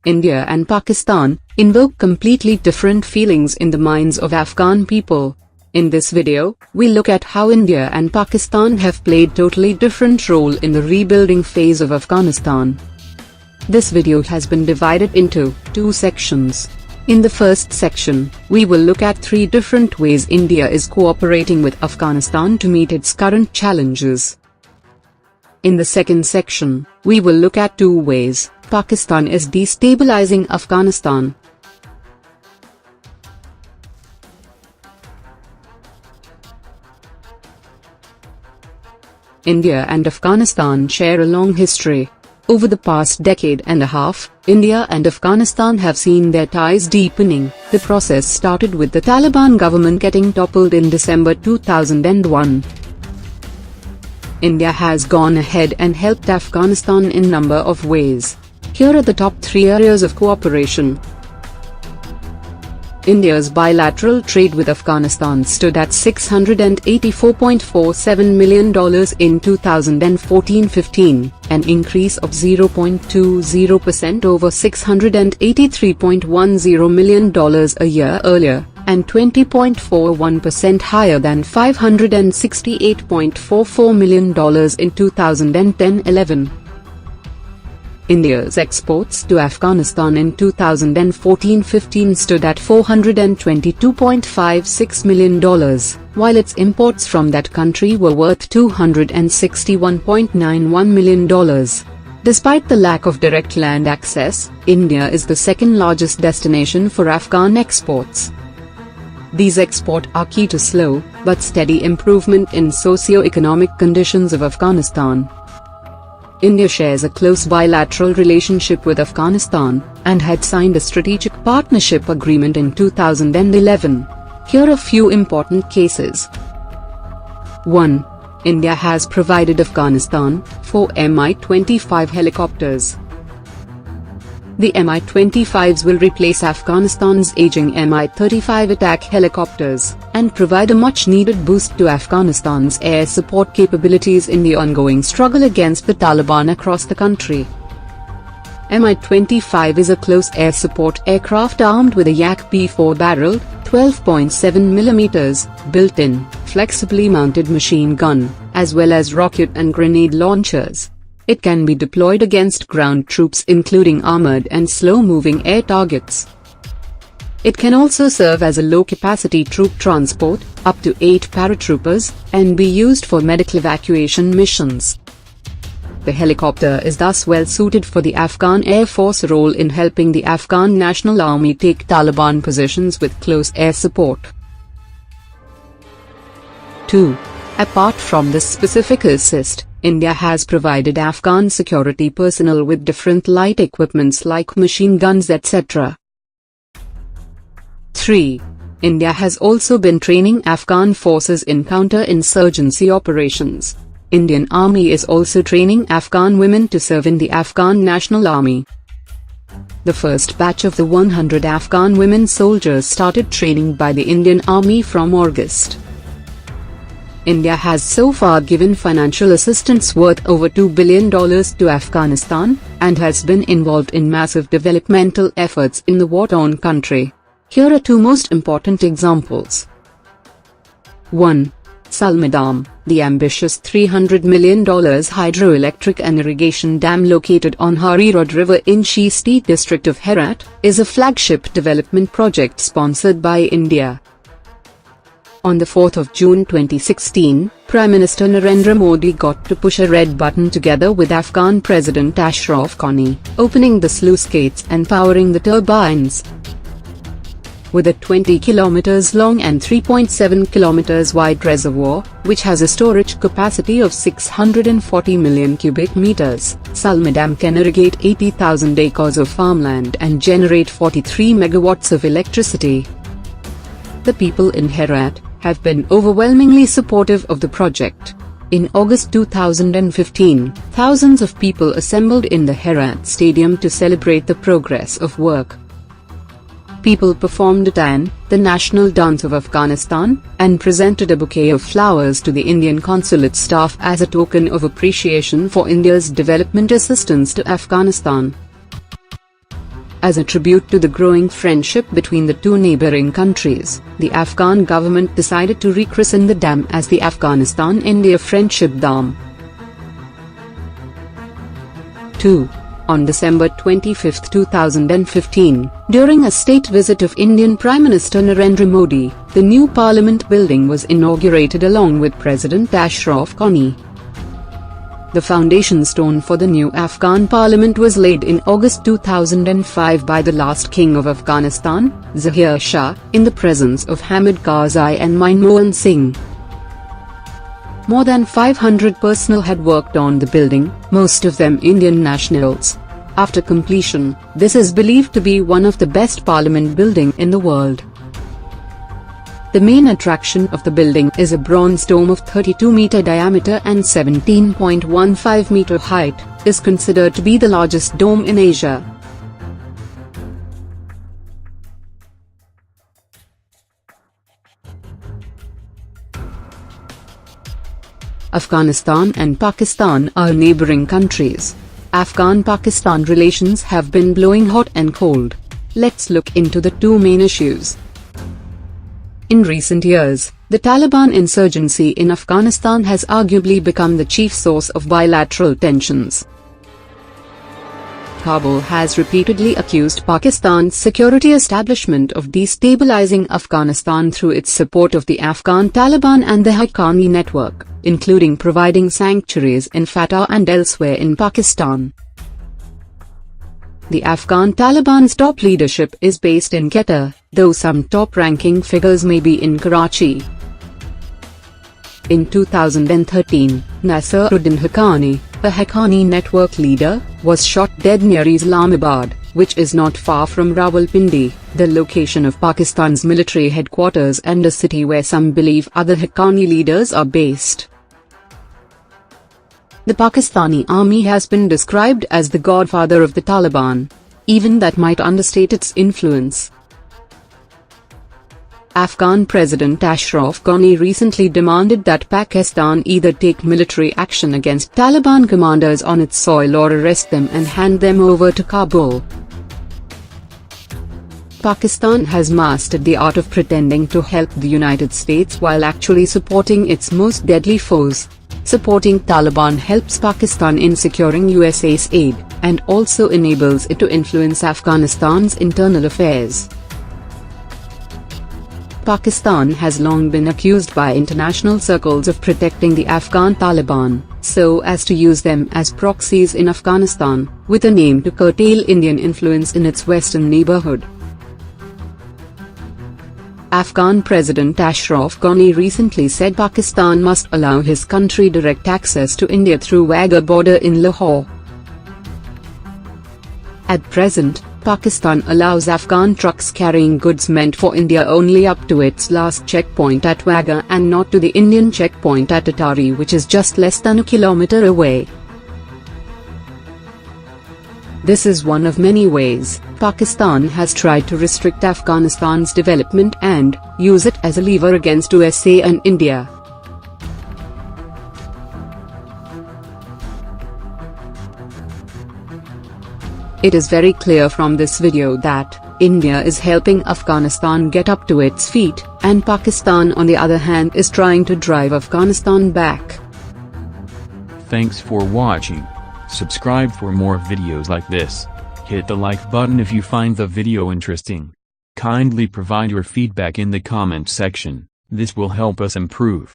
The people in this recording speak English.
India and Pakistan, invoke completely different feelings in the minds of Afghan people. In this video, we look at how India and Pakistan have played totally different role in the rebuilding phase of Afghanistan. This video has been divided into two sections. In the first section, we will look at three different ways India is cooperating with Afghanistan to meet its current challenges. In the second section, we will look at two ways Pakistan is destabilizing Afghanistan. India and Afghanistan share a long history. Over the past decade and a half, India and Afghanistan have seen their ties deepening. The process started with the Taliban government getting toppled in December 2001. India has gone ahead and helped Afghanistan in a number of ways. Here are the top 3 areas of cooperation. India's bilateral trade with Afghanistan stood at $684.47 million in 2014-15, an increase of 0.20% over $683.10 million a year earlier, and 20.41% higher than $568.44 million in 2010-11. India's exports to Afghanistan in 2014-15 stood at $422.56 million, while its imports from that country were worth $261.91 million. Despite the lack of direct land access, India is the second largest destination for Afghan exports. These exports are key to slow, but steady improvement in socio-economic conditions of Afghanistan. India shares a close bilateral relationship with Afghanistan, and had signed a strategic partnership agreement in 2011. Here are a few important cases. 1. India has provided Afghanistan 4 Mi-25 helicopters. The Mi-25s will replace Afghanistan's aging Mi-35 attack helicopters, and provide a much-needed boost to Afghanistan's air support capabilities in the ongoing struggle against the Taliban across the country. Mi-25 is a close air support aircraft armed with a Yak P4-barreled, 12.7mm, built-in, flexibly mounted machine gun, as well as rocket and grenade launchers. It can be deployed against ground troops including armored and slow-moving air targets. It can also serve as a low-capacity troop transport, up to 8 paratroopers, and be used for medical evacuation missions. The helicopter is thus well suited for the Afghan Air Force role in helping the Afghan National Army take Taliban positions with close air support. 2. Apart from this specific assist, India has provided Afghan security personnel with different light equipments like machine guns etc. 3. India has also been training Afghan forces in counter-insurgency operations. Indian Army is also training Afghan women to serve in the Afghan National Army. The first batch of the 100 Afghan women soldiers started training by the Indian Army from August. India has so far given financial assistance worth over $2 billion to Afghanistan, and has been involved in massive developmental efforts in the war-torn country. Here are two most important examples. 1. Salma Dam, the ambitious $300 million hydroelectric and irrigation dam located on Hari Rod River in Shisti district of Herat, is a flagship development project sponsored by India. On the 4th of June 2016, Prime Minister Narendra Modi got to push a red button together with Afghan President Ashraf Ghani, opening the sluice gates and powering the turbines. With a 20 km long and 3.7 km wide reservoir, which has a storage capacity of 640 million cubic meters, Salma Dam can irrigate 80,000 acres of farmland and generate 43 megawatts of electricity. The people in Herat have been overwhelmingly supportive of the project. In August 2015, thousands of people assembled in the Herat Stadium to celebrate the progress of work. People performed Tan, the national dance of Afghanistan, and presented a bouquet of flowers to the Indian consulate staff as a token of appreciation for India's development assistance to Afghanistan. As a tribute to the growing friendship between the two neighboring countries, the Afghan government decided to rechristen the dam as the Afghanistan-India Friendship Dam. 2. On December 25, 2015, during a state visit of Indian Prime Minister Narendra Modi, the new Parliament building was inaugurated along with President Ashraf Ghani. The foundation stone for the new Afghan parliament was laid in August 2005 by the last king of Afghanistan, Zahir Shah, in the presence of Hamid Karzai and Manmohan Singh. More than 500 personnel had worked on the building, most of them Indian nationals. After completion, this is believed to be one of the best parliament building in the world. The main attraction of the building is a bronze dome of 32-meter diameter and 17.15-meter height, is considered to be the largest dome in Asia. Afghanistan and Pakistan are neighboring countries. Afghan-Pakistan relations have been blowing hot and cold. Let's look into the two main issues. In recent years, the Taliban insurgency in Afghanistan has arguably become the chief source of bilateral tensions. Kabul has repeatedly accused Pakistan's security establishment of destabilizing Afghanistan through its support of the Afghan Taliban and the Haqqani network, including providing sanctuaries in Fatah and elsewhere in Pakistan. The Afghan Taliban's top leadership is based in Quetta, though some top-ranking figures may be in Karachi. In 2013, Naseeruddin Haqqani, a Haqqani network leader, was shot dead near Islamabad, which is not far from Rawalpindi, the location of Pakistan's military headquarters and a city where some believe other Haqqani leaders are based. The Pakistani army has been described as the godfather of the Taliban. Even that might understate its influence. Afghan President Ashraf Ghani recently demanded that Pakistan either take military action against Taliban commanders on its soil or arrest them and hand them over to Kabul. Pakistan has mastered the art of pretending to help the United States while actually supporting its most deadly foes. Supporting Taliban helps Pakistan in securing USA's aid, and also enables it to influence Afghanistan's internal affairs. Pakistan has long been accused by international circles of protecting the Afghan Taliban, so as to use them as proxies in Afghanistan, with an aim to curtail Indian influence in its western neighborhood. Afghan President Ashraf Ghani recently said Pakistan must allow his country direct access to India through Wagah border in Lahore. At present, Pakistan allows Afghan trucks carrying goods meant for India only up to its last checkpoint at Wagah and not to the Indian checkpoint at Atari, which is just less than a kilometer away. This is one of many ways Pakistan has tried to restrict Afghanistan's development and use it as a lever against USA and India. It is very clear from this video that India is helping Afghanistan get up to its feet, and Pakistan on the other hand is trying to drive Afghanistan back. Thanks for watching. Subscribe for more videos like this. Hit the like button if you find the video interesting. Kindly provide your feedback in the comment section, this will help us improve.